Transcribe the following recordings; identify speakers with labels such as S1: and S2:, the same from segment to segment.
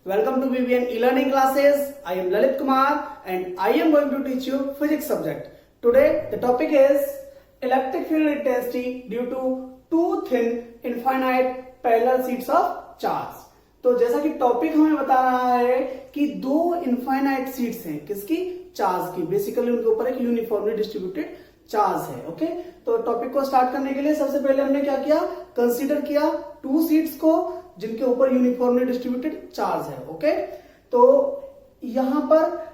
S1: Welcome to BBN e-learning classes. I am Lalit Kumar and I am going to teach you physics subject. Today the topic is electric field intensity due to two thin infinite parallel sheets of charge. तो जैसा कि topic हमें बता रहा है कि दो infinite sheets हैं किसकी, चार्ज की। बेसिकली उनके ऊपर एक यूनिफॉर्मली डिस्ट्रीब्यूटेड चार्ज है। ओके, तो टॉपिक को स्टार्ट करने के लिए सबसे पहले हमने क्या किया, कंसीडर किया टू शीट्स को जिनके ऊपर यूनिफॉर्मली डिस्ट्रीब्यूटेड चार्ज है। ओके, तो यहां पर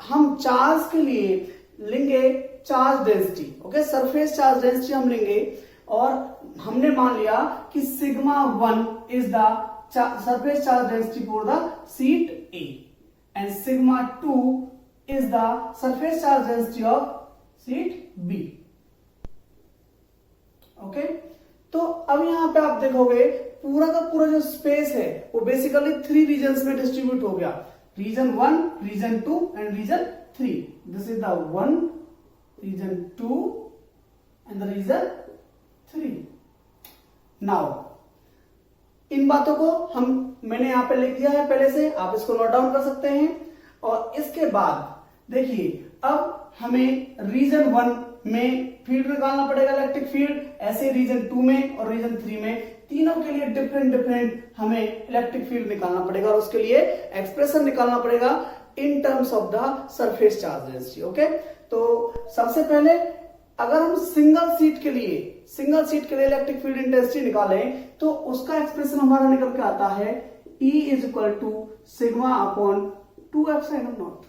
S1: हम चार्ज के लिए लेंगे charge density. Okay, surface charge density हम लेंगे और हमने मान लिया कि sigma 1 is the surface charge density for the sheet A and sigma 2 is the surface charge density of sheet B. Okay, तो अब यहां पे आप देखोगे पूरा का पूरा जो स्पेस है वो बेसिकली थ्री रीजन्स में डिस्ट्रीब्यूट हो गया, region 1, region 2 and region 3। This is the 1, region 2 and the region 3। Now इन बातों को मैंने यहां पे लिख दिया है पहले से, आप इसको नोट डाउन कर सकते हैं। और इसके बाद देखिए अब हमें रीजन 1 में फील्ड निकालना पड़ेगा, इलेक्ट्रिक फील्ड। ऐसे रीजन 2 में और रीजन 3 में तीनों के लिए डिफरेंट हमें इलेक्ट्रिक फील्ड निकालना पड़ेगा और उसके लिए एक्सप्रेशन निकालना पड़ेगा in terms of the surface charge density. Okay, तो सबसे पहले अगर हम सिंगल सीट के लिए इलेक्ट्रिक फील्ड इंटेंसिटी निकालें तो उसका एक्सप्रेशन हमारा निकल के आता है E is equal to sigma upon 2 epsilon not.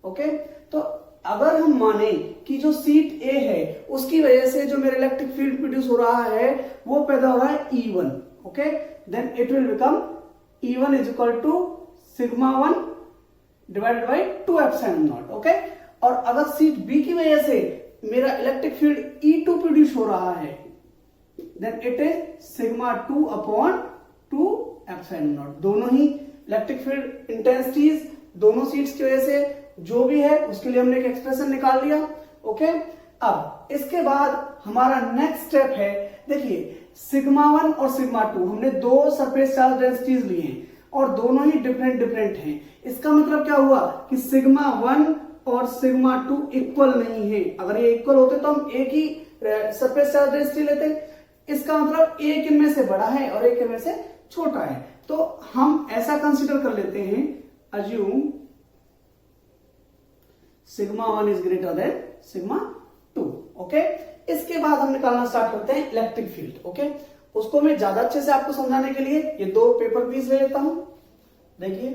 S1: Okay, तो अगर हम माने कि जो सीट ए है उसकी वजह से जो मेरा इलेक्ट्रिक फील्ड प्रोड्यूस हो रहा है वो पैदा हो रहा है E1। Okay, then it will become E1 is equal to sigma 1 divided by 2 epsilon not. Okay, और अगर सीट बी की वजह से मेरा इलेक्ट्रिक फील्ड E2 प्रोड्यूस हो रहा है then it is sigma 2 upon 2 epsilon not. दोनों ही इलेक्ट्रिक फील्ड इंटेंसिटीज दोनों सीट्स की वजह से जो भी है उसके लिए हमने एक एक्सप्रेशन निकाल लिया। ओके, अब इसके बाद हमारा नेक्स्ट स्टेप है, देखिए सिग्मा 1 और सिग्मा 2 हमने दो सरफेस चार्ज डेंसिटीज लिए हैं और दोनों ही डिफरेंट हैं। इसका मतलब क्या हुआ कि सिग्मा 1 और सिग्मा 2 इक्वल नहीं है। अगर ये इक्वल होते तो हम एक ही सरफेस चार्ज डेंसिटी लेते। इसका मतलब एक इनमें से बड़ा है और एक इनमें से छोटा है। तो हम ऐसा कंसीडर कर लेते हैं, assume sigma 1 is greater than sigma 2। Okay, इसके बाद हम निकालना स्टार्ट करते हैं इलेक्ट्रिक फील्ड। ओके, उसको मैं ज्यादा अच्छे से आपको समझाने के लिए ये दो पेपर पीस ले लेता हूं। देखिए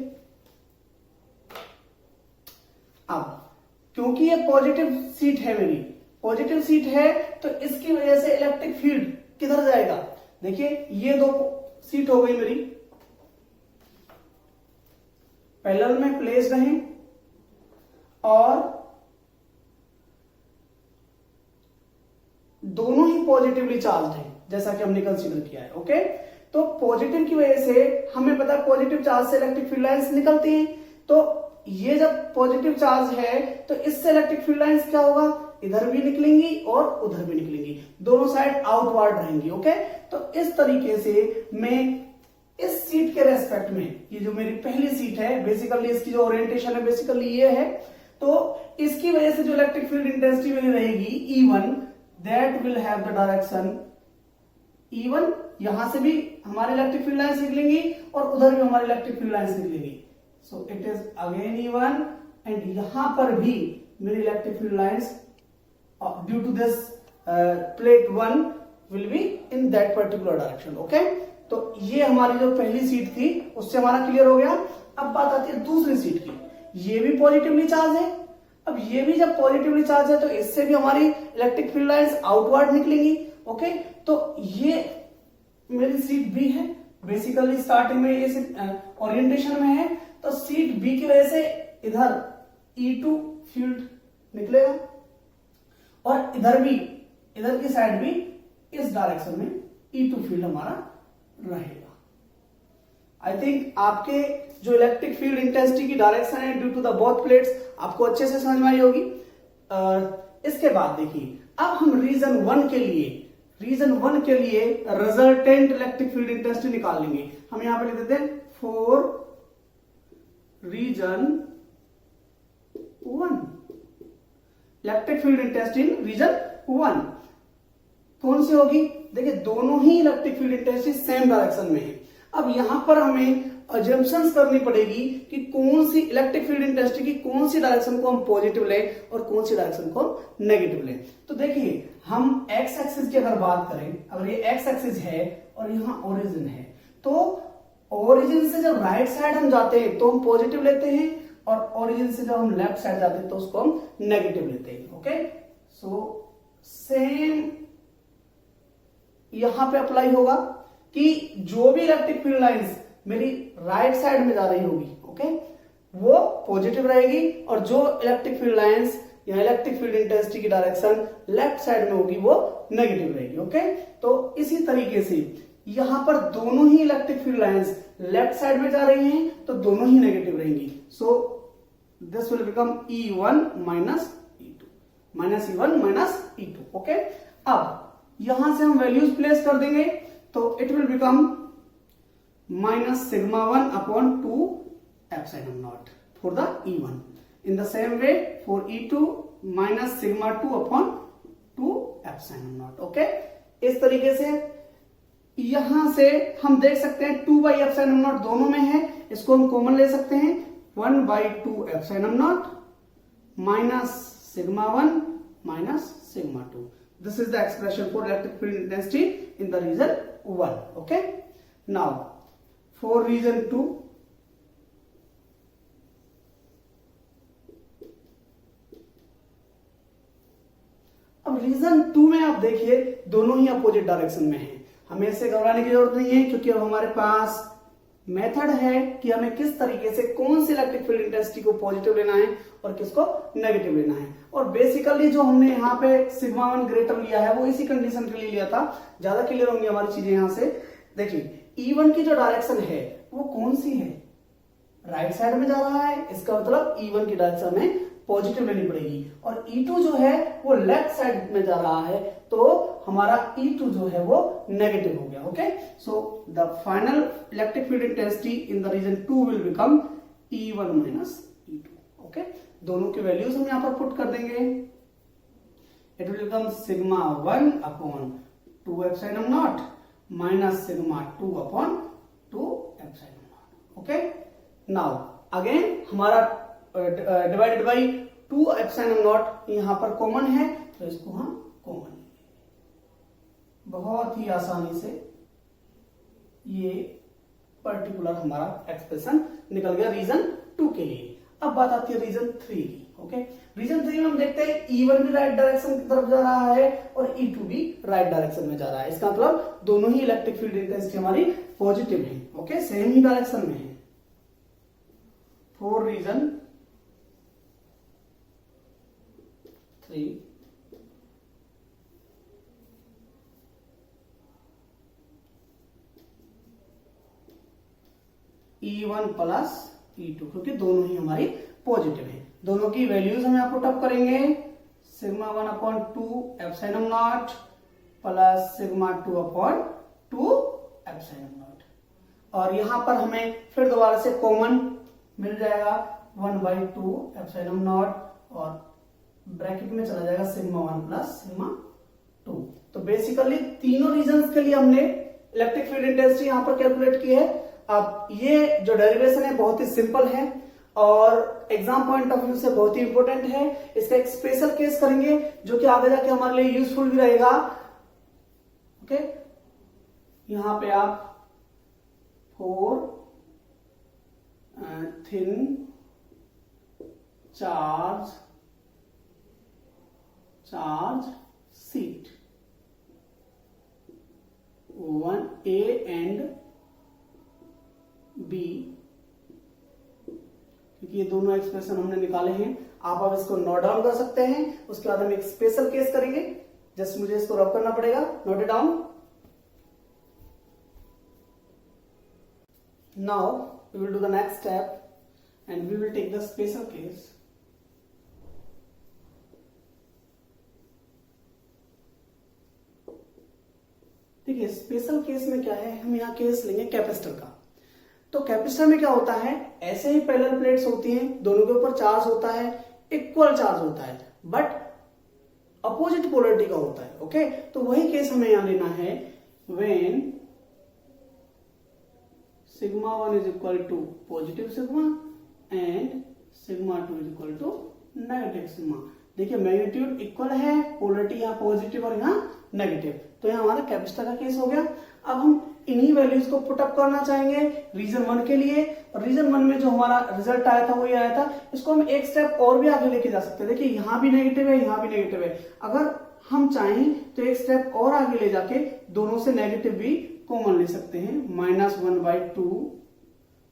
S1: अब क्योंकि ये पॉजिटिव सीट है, मेरी पॉजिटिव सीट है, तो इसकी वजह से इलेक्ट्रिक फील्ड किधर जाएगा। देखिए ये दो सीट हो गई मेरी, पैरेलल में प्लेस्ड हैं और दोनों ही पॉजिटिवली चार्ज हैं जैसा कि हमने कंसीडर किया है। ओके, तो पॉजिटिव की वजह से हमें पता है पॉजिटिव चार्ज से इलेक्ट्रिक फील्ड लाइंस निकलती हैं। तो ये जब पॉजिटिव चार्ज है तो इससे इलेक्ट्रिक फील्ड लाइंस क्या होगा, इधर भी निकलेंगी और उधर भी निकलेंगी, दोनों साइड आउटवर्ड रहेंगी। ओके, तो इस तरीके से मैं इस सीट के रेस्पेक्ट में, ये जो मेरी पहली सीट है बेसिकली इसकी जो ओरिएंटेशन है बेसिकली ये है, तो इसकी वजह से जो इलेक्ट्रिक फील्ड इंटेंसिटी मेरी रहेगी E1 that will have the direction E1। यहां से भी हमारी इलेक्ट्रिक फील्ड लाइंस निकलेंगी और उधर भी हमारी इलेक्ट्रिक फील्ड लाइंस निकलेंगी। So it is again E1 and यहां पर भी मेरी electric field lines due to this plate 1 will be in that particular direction. Okay, तो ये हमारी जो पहली सीट थी उससे हमारा क्लियर हो गया। अब बात आती है दूसरी सीट की, ये भी पॉजिटिवली चार्ज है। अब ये भी जब पॉजिटिवली चार्ज है तो इससे भी हमारी इलेक्ट्रिक फील्ड लाइंस आउटवर्ड निकलेंगी। ओके, तो ये मेरी सीट बी है, बेसिकली स्टार्टिंग में ये ओरिएंटेशन में है, तो सीट बी की वजह से इधर E2 फील्ड निकलेगा और इधर की साइड भी इस डायरेक्शन में E2 फील्ड हमारा रहेगा। आई थिंक आपके जो इलेक्ट्रिक फील्ड इंटेंसिटी की डायरेक्शन है due to the both plates आपको अच्छे से समझ में आई होगी। इसके बाद देखिए अब हम रीजन 1 के लिए रिजल्टेंट इलेक्ट्रिक फील्ड इंटेंसिटी निकाल लेंगे। हम यहां पे लिख देते हैं 4 region 1, electric field intensity in region 1 कौन सी होगी? देखिए दोनों ही electric field intensity same direction में है। अब यहां पर हमें अजम्पशंस करनी पड़ेगी कि कौन सी इलेक्ट्रिक फील्ड इंटेंसिटी की कौन सी डायरेक्शन को हम पॉजिटिव लें और कौन सी डायरेक्शन को हम नेगेटिव लें। तो देखिए हम एक्स एक्सिस की अगर बात करें, अगर ये एक्स एक्सिस है और यहाँ ओरिजिन है, तो ओरिजिन से जब राइट साइड हम जाते हैं तो हम पॉजिटिव लेते हैं और ओरिजिन से जब हम लेफ्ट साइड जाते हैं तो उसको हम नेगेटिव लेते हैं। ओके, सो सेम यहां पे अप्लाई होगा कि जो भी इलेक्ट्रिक फील्ड लाइंस मेरी राइट साइड में जा रही होगी, ओके, वो पॉजिटिव रहेगी और जो इलेक्ट्रिक फील्ड लाइंस या इलेक्ट्रिक फील्ड इंटेंसिटी की डायरेक्शन लेफ्ट साइड में होगी वो नेगेटिव रहेगी। ओके, तो इसी तरीके से यहां पर दोनों ही electric field lines left side में जा रही हैं तो दोनों ही नेगेटिव रहेंगी। So this will become E1 minus E2, minus E1 minus E2। Okay, अब यहां से हम वैल्यूज प्लेस कर देंगे तो it will become minus sigma 1 upon 2 epsilon naught for the E1. In the same way for E2 minus sigma 2 upon 2 epsilon naught. Okay? इस तरीके से यहां से हम देख सकते हैं 2 by epsilon naught दोनों में है, इसको हम कॉमन ले सकते हैं 1 by 2 epsilon naught minus sigma 1 minus sigma 2. This is the expression for electric field intensity in the region 1. Okay? Now for region 2, अब रीजन 2 में आप देखिए दोनों ही अपोजिट डायरेक्शन में हैं। हमें इससे घबराने की जरूरत नहीं है क्योंकि अब हमारे पास मेथड है कि हमें किस तरीके से कौन सी इलेक्ट्रिक फील्ड इंटेंसिटी को पॉजिटिव लेना है और किसको नेगेटिव लेना है। और बेसिकली जो हमने यहाँ पे सिग्मा 1 ग्रेटर लिया है वो इसी कंडीशन के लिए लिया था। ज्यादा क्लियर होंगी हमारी चीजें यहां से। देखिए E1 की जो डायरेक्शन है वो कौन सी है? राइट साइड में जा रहा है, इसका मतलब E1 की डायरेक्शन में पॉजिटिव लेनी पड़ेगी। और E2 जो है वो लेफ्ट साइड में जा रहा है तो हमारा E2 जो है वो नेगेटिव हो गया। Okay, so the final electric field intensity in the region 2 will become E1 minus E2। Okay, दोनों की वैल्यूज हम यहां पर पुट कर देंगे। It will become sigma 1 upon 2 epsilon not minus sigma 2 upon 2 epsilon not. Okay, now again हमारा divided by 2 epsilon not यहां पर कॉमन है तो इसको हम कॉमन, बहुत ही आसानी से ये पर्टिकुलर हमारा एक्सप्रेशन निकल गया रीजन 2 के लिए। अब बात आती है रीजन 3 की। ओके, रीजन 3 में हम देखते हैं E1 भी राइट डायरेक्शन की तरफ जा रहा है और E2 भी राइट डायरेक्शन में जा रहा है। इसका मतलब दोनों ही इलेक्ट्रिक फील्ड इंटेंसिटी हमारी पॉजिटिव है। ओके, सेम ही डायरेक्शन में है। For reason 3 E1 plus E2, क्योंकि दोनों ही हमारी पॉजिटिव है। दोनों की वैल्यूज हम यहां पुट अप करेंगे। Sigma 1 upon 2 epsilon not plus sigma 2 upon 2 epsilon not, और यहां पर हमें फिर दोबारा से कॉमन मिल जाएगा 1 बाई 2 एप्सिलॉन नॉट और ब्रैकेट में चला जाएगा सिग्मा 1 प्लस सिग्मा 2। तो बेसिकली तीनों रीजन्स के लिए हमने इलेक्ट्रिक फील्ड इंटेंसिटी यहां पर कैलकुलेट की है। अब ये जो डेरिवेशन है बहुत ही सिंपल है और एग्जाम पॉइंट ऑफ व्यू से बहुत ही इंपॉर्टेंट है। इसका एक स्पेशल केस करेंगे जो कि आगे जाके हमारे लिए यूजफुल भी रहेगा। ओके, यहां पे आप 4 thin charge seat 1A and B, क्योंकि ये दोनों एक्सप्रेशन हमने निकाले हैं। आप अब इसको नोट डाउन कर सकते हैं। उसके बाद हम एक स्पेशल केस करेंगे। जस्ट मुझे इसको रब करना पड़ेगा। Note it down. Now we will do the next step and we will take the special case. देखिए स्पेशल केस में क्या है, हम यहां केस लेंगे कैपेसिटर का। तो कैपेसिटर में क्या होता है, ऐसे ही पैरेलल प्लेट्स होती हैं, दोनों के ऊपर चार्ज होता है, इक्वल चार्ज होता है, बट अपोजिट पोलरिटी का होता है। ओके, तो वही केस हमें यहां लेना है, when sigma 1 is equal to positive sigma and sigma 2 is equal to negative sigma. देखिए मैग्नीट्यूड इक्वल है, पोलरिटी यहाँ पॉजिटिव और यहाँ नेगेटिव, तो यहाँ हमारा कैपेसिटर का केस हो गया। अब हम इन्हीं वैल्यूज को पुट अप करना चाहेंगे रीजन 1 के लिए, और रीजन 1 में जो हमारा रिजल्ट आया था वही आया था। इसको हम एक स्टेप और भी आगे लेके जा सकते हैं। देखिए यहाँ भी नेगेटिव है, यहाँ भी नेगेटिव है, अगर हम चाहें तो एक स्टेप और आगे ले जाके दोनों से नेगेटिव भी कॉमन ले सकते हैं, -1/2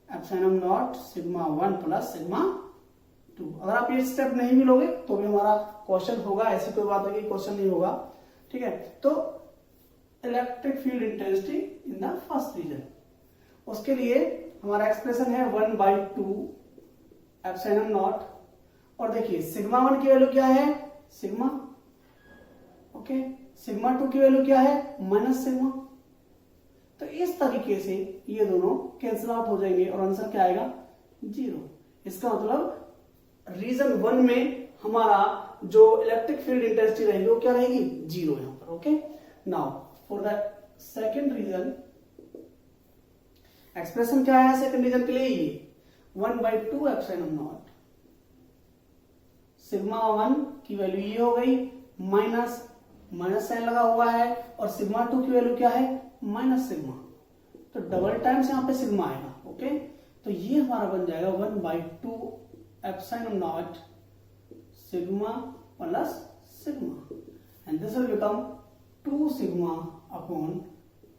S1: epsilon not sigma 1 plus sigma 2। अगर आप ये स्टेप नहीं भी लोगे तो भी हमारा क्वेश्चन होगा, ऐसी कोई बात है कि क्वेश्चन नहीं होगा। ठीक है, तो electric field intensity in the first region, उसके लिए हमारा एक्सप्रेशन है 1/2 एप्सिलॉन नॉट, और देखिए सिग्मा 1 की वैल्यू क्या है, सिग्मा, ओके, सिग्मा 2 की वैल्यू क्या है, माइनस सिग्मा। तो इस तरीके से ये दोनों कैंसिल आउट हो जाएंगे और आंसर क्या आएगा, 0। इसका मतलब रीजन 1 में हमारा जो इलेक्ट्रिक फील्ड इंटेंसिटी रहेगी वो क्या रहेगी, 0 यहां पर। Okay, now for the second region expression क्या है सेकंड रीजन के लिए, ये 1/2 एप्सिलॉन नॉट सिग्मा 1 की वैल्यू ये हो गई, माइनस साइन लगा हुआ है, और सिग्मा 2 की वैल्यू क्या है, माइनस सिग्मा, तो डबल टाइम्स यहां पे सिग्मा आएगा। ओके, तो ये हमारा बन जाएगा 1/2 epsilon not sigma plus sigma, and this will become 2 sigma upon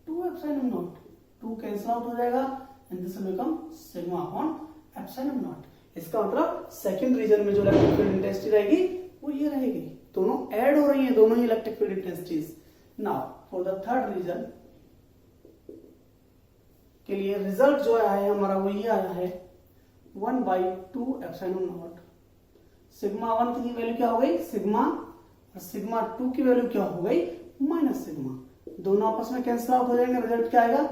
S1: 2 epsilon not, 2 cancel out हो जाएगा, and this will become sigma upon epsilon not. इसका मतलब सेकंड रीजन में जो इलेक्ट्रिक फील्ड इंटेंसिटी रहेगी वो ये रहेगी, दोनों ऐड हो रही हैं, दोनों ही electric field intensities. Now for the third region के लिए रिजल्ट जो आया है हमारा वो ये आया है 1/2 एप्सिलॉन नॉट सिग्मा 1 की वैल्यू क्या हो गई, सिग्मा, और सिग्मा 2 की वैल्यू क्या हो गई, माइनस सिग्मा, दोनों आपस में कैंसिल आउट हो जाएंगे, रिजल्ट क्या आएगा,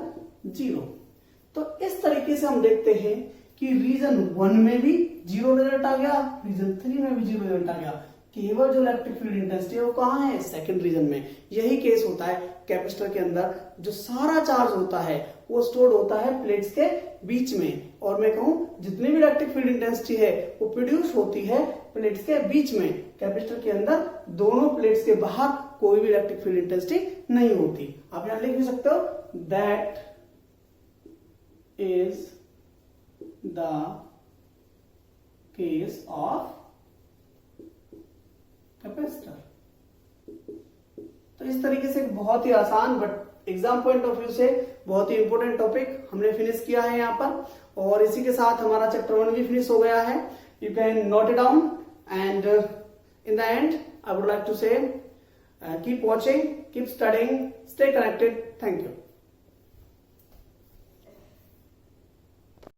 S1: 0। तो इस तरीके से हम देखते हैं कि रीजन 1 में भी 0 रिजल्ट आ गया, रीजन 3 में भी 0 रिजल्ट आ गया, केवल जो इलेक्ट्रिक फील्ड इंटेंसिटी है वो कहाँ है, सेकंड रीजन में। यही केस होता है कैपेसिटर के अंदर, जो सारा चार्ज होता है वो स्टोर्ड होता है प्लेट्स के बीच में, और मैं कहूं जितनी भी इलेक्ट्रिक फील्ड इंटेंसिटी है वो प्रोड्यूस होती है प्लेट्स के बीच में। कैपेसिटर के अंदर दोनों प्लेट्स के बाहर कोई भी इलेक्ट्रिक फील्ड इंटेंसिटी नहीं होती। आप यहां लिख भी सकते हो, that is the case of capacitor. तो इस तरीके से बहुत ही आसान but exam point of view से बहुत ही इंपॉर्टेंट टॉपिक हमने फिनिश किया है यहाँ पर, और इसी के साथ हमारा चैप्टर 1 भी फिनिश हो गया है। You can note it down, and in the end I would like to say keep watching, keep studying, stay connected. Thank you.